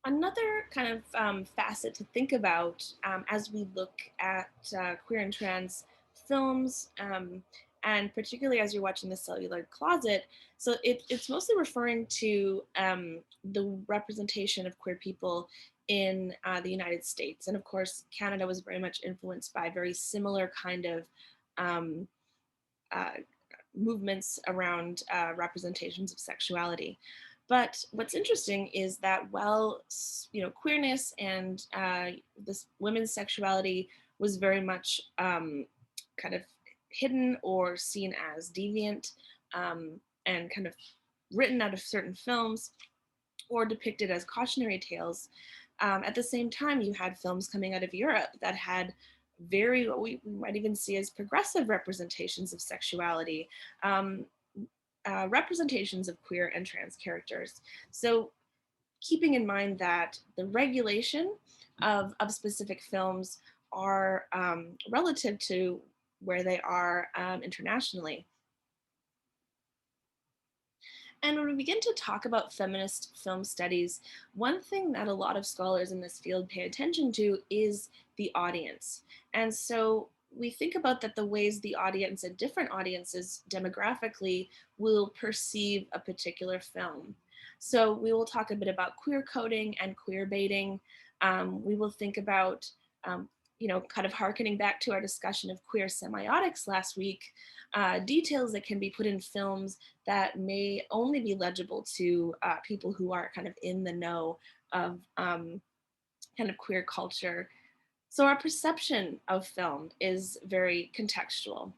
Another kind of facet to think about as we look at queer and trans films, and particularly as you're watching The Celluloid Closet, so it's mostly referring to the representation of queer people in the United States. And of course, Canada was very much influenced by very similar kind of um, uh, movements around representations of sexuality. But what's interesting is that while queerness and this women's sexuality was very much kind of hidden or seen as deviant, and kind of written out of certain films or depicted as cautionary tales. At the same time, you had films coming out of Europe that had very, what we might even see as progressive representations of sexuality, um, representations of queer and trans characters. So, keeping in mind that the regulation of specific films are relative to where they are internationally. And when we begin to talk about feminist film studies, one thing that a lot of scholars in this field pay attention to is the audience. And so we think about that the ways the audience and different audiences demographically will perceive a particular film. So we will talk a bit about queer coding and queer baiting. We will think about kind of harkening back to our discussion of queer semiotics last week, details that can be put in films that may only be legible to people who are kind of in the know of kind of queer culture. So our perception of film is very contextual.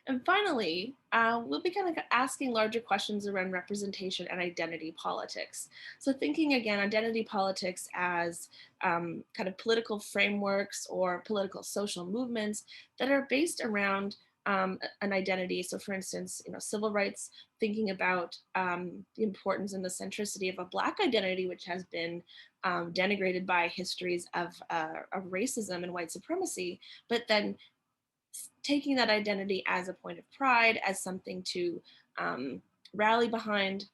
And finally, we'll be kind of asking larger questions around representation and identity politics. So, thinking again, identity politics as kind of political frameworks or political social movements that are based around an identity. So, for instance, civil rights, thinking about the importance and the centricity of a Black identity, which has been denigrated by histories of racism and white supremacy, but then taking that identity as a point of pride, as something to um, rally behind,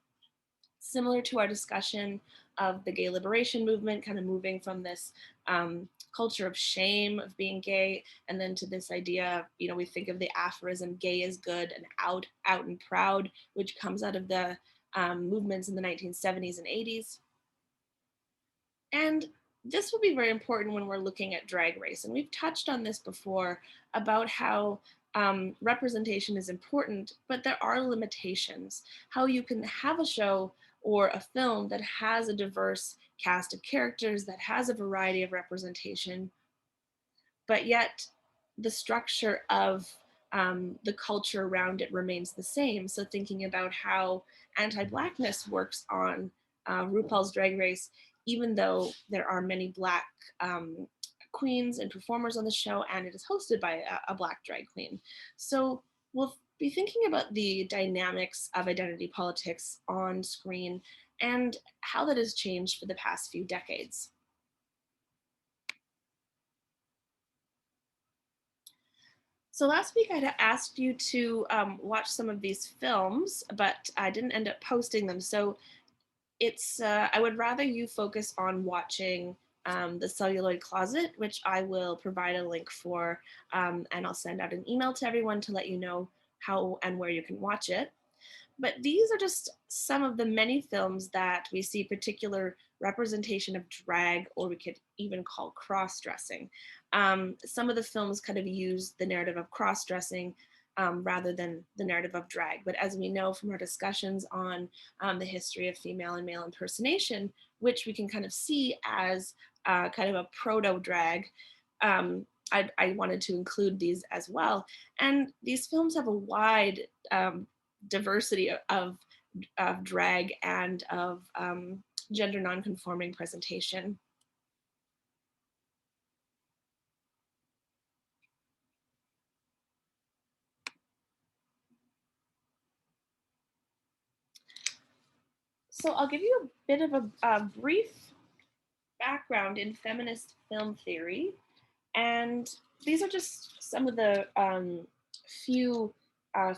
similar to our discussion of the gay liberation movement, kind of moving from this culture of shame of being gay, and then to this idea, we think of the aphorism "gay is good" and "out and proud," which comes out of the movements in the 1970s and 80s. And this will be very important when we're looking at Drag Race. And we've touched on this before about how representation is important, but there are limitations. How you can have a show or a film that has a diverse cast of characters, that has a variety of representation, but yet the structure of the culture around it remains the same. So, thinking about how anti Blackness works on RuPaul's Drag Race, even though there are many Black queens and performers on the show, and it is hosted by a Black drag queen. So, we'll be thinking about the dynamics of identity politics on screen and how that has changed for the past few decades. So last week I had asked you to watch some of these films, but I didn't end up posting them. So I would rather you focus on watching the Celluloid Closet, which I will provide a link for, and I'll send out an email to everyone to let you know how and where you can watch it. But these are just some of the many films that we see particular representation of drag, or we could even call cross dressing. Some of the films kind of use the narrative of cross dressing rather than the narrative of drag. But as we know from our discussions on the history of female and male impersonation, which we can kind of see as kind of a proto drag. I wanted to include these as well. And these films have a wide diversity of drag and of gender nonconforming presentation. So I'll give you a bit of a brief background in feminist film theory, and these are just some of the few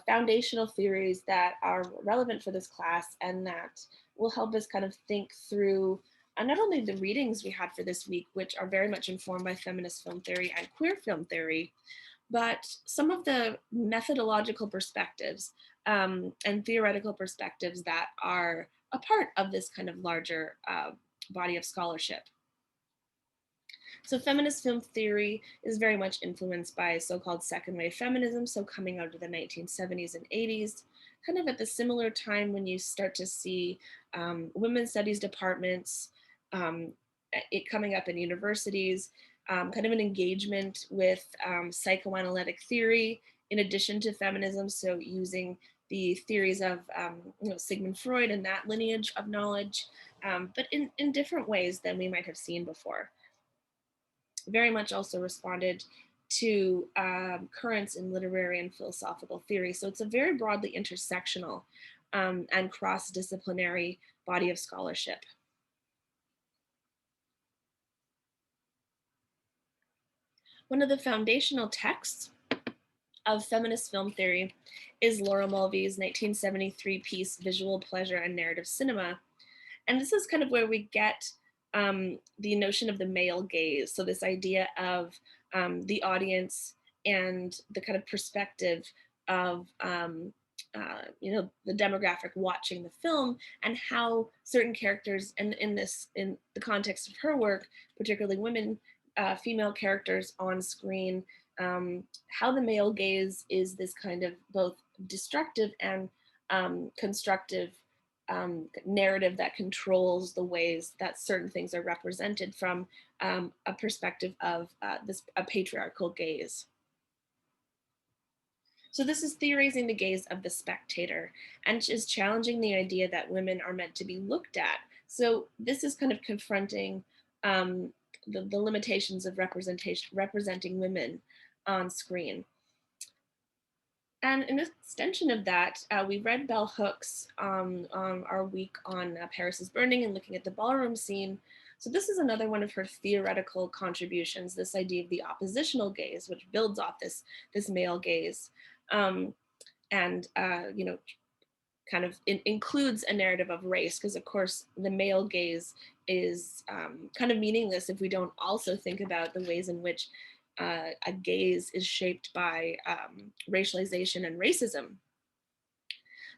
foundational theories that are relevant for this class and that will help us kind of think through not only the readings we had for this week, which are very much informed by feminist film theory and queer film theory, but some of the methodological perspectives and theoretical perspectives that are a part of this kind of larger body of scholarship. So feminist film theory is very much influenced by so-called second wave feminism, so coming out of the 1970s and 80s, kind of at the similar time when you start to see women's studies departments, um, it coming up in universities, kind of an engagement with psychoanalytic theory in addition to feminism, so using the theories of Sigmund Freud and that lineage of knowledge, but in different ways than we might have seen before. Very much also responded to currents in literary and philosophical theory. So it's a very broadly intersectional and cross-disciplinary body of scholarship. One of the foundational texts of feminist film theory is Laura Mulvey's 1973 piece, Visual Pleasure and Narrative Cinema. And this is kind of where we get the notion of the male gaze. So this idea of the audience and the kind of perspective of the demographic watching the film, and how certain characters, and in the context of her work, particularly women, female characters on screen, how the male gaze is this kind of both destructive and constructive narrative that controls the ways that certain things are represented from a perspective of a patriarchal gaze. So this is theorizing the gaze of the spectator and is challenging the idea that women are meant to be looked at. So this is kind of confronting the limitations of representing women on screen. And an extension of that, we read Bell Hooks on our week on Paris is Burning and looking at the ballroom scene. So this is another one of her theoretical contributions, this idea of the oppositional gaze, which builds off this male gaze. And kind of includes a narrative of race, because of course the male gaze is kind of meaningless if we don't also think about the ways in which a gaze is shaped by racialization and racism.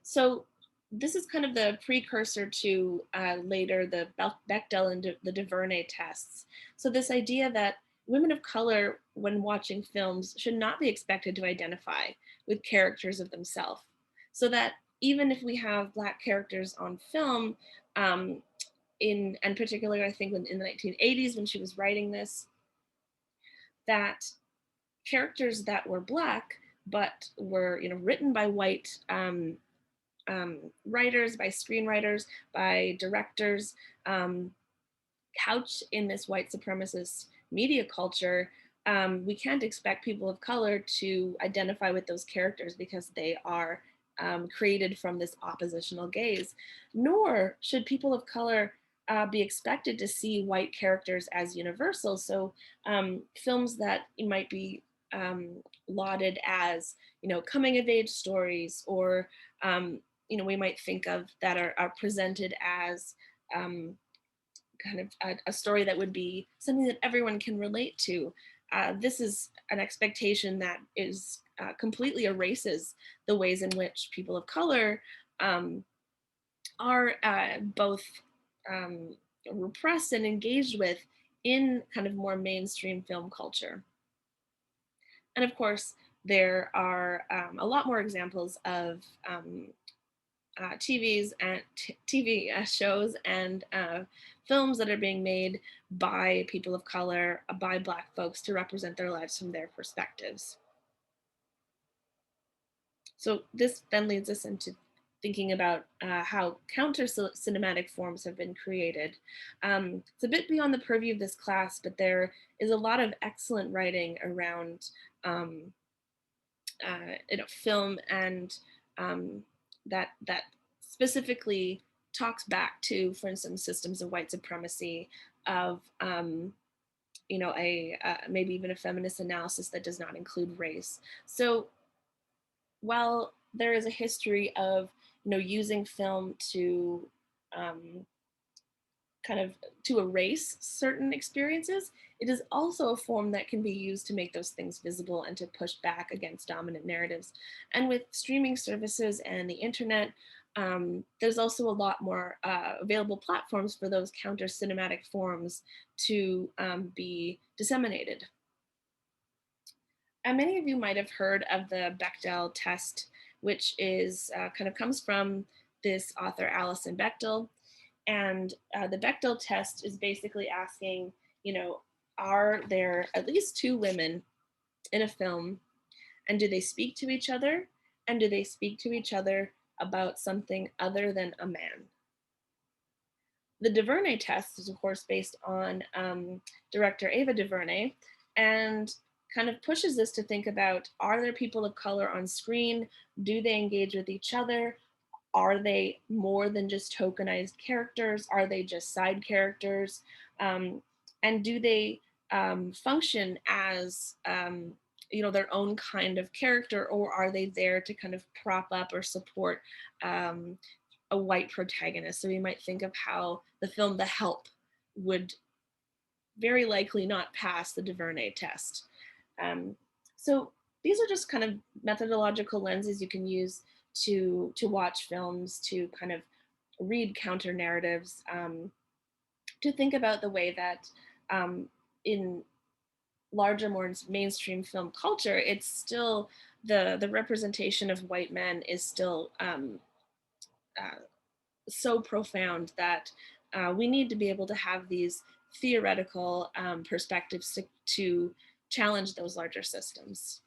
So this is kind of the precursor to later the Bechdel and the DuVernay tests. So this idea that women of color, when watching films, should not be expected to identify with characters of themselves. So that even if we have Black characters on film, and particularly I think in the 1980s when she was writing this, that characters that were Black but were written by white writers, by screenwriters, by directors, couched in this white supremacist media culture, we can't expect people of color to identify with those characters because they are created from this oppositional gaze. Nor should people of color be expected to see white characters as universal. So films that might be lauded as, coming of age stories, or we might think of that are presented as kind of a story that would be something that everyone can relate to. This is an expectation that is completely erases the ways in which people of color are both repressed and engaged with in kind of more mainstream film culture. And of course, there are a lot more examples of TV shows and films that are being made by people of color, by Black folks, to represent their lives from their perspectives. So this then leads us into thinking about how counter cinematic forms have been created. It's a bit beyond the purview of this class, but there is a lot of excellent writing around film, and that specifically talks back to, for instance, systems of white supremacy, of maybe even a feminist analysis that does not include race. So while there is a history of, using film to um, kind of to erase certain experiences, it is also a form that can be used to make those things visible and to push back against dominant narratives. And with streaming services and the internet, there's also a lot more available platforms for those counter cinematic forms to be disseminated. And many of you might have heard of the Bechdel test, which is kind of comes from this author, Alison Bechdel. And the Bechdel test is basically asking, you know, are there at least two women in a film, and do they speak to each other? And do they speak to each other about something other than a man? The DuVernay test is, of course, based on director Ava DuVernay, and kind of pushes us to think about, are there people of color on screen? Do they engage with each other? Are they more than just tokenized characters? Are they just side characters? Um, and do they function as their own kind of character, or are they there to kind of prop up or support um, a white protagonist? So we might think of how the film The Help would very likely not pass the DuVernay test. Um, so these are just kind of methodological lenses you can use to watch films, to kind of read counter narratives, to think about the way that in larger, more mainstream film culture, it's still the representation of white men is still uh, so profound that we need to be able to have these theoretical perspectives to challenge those larger systems.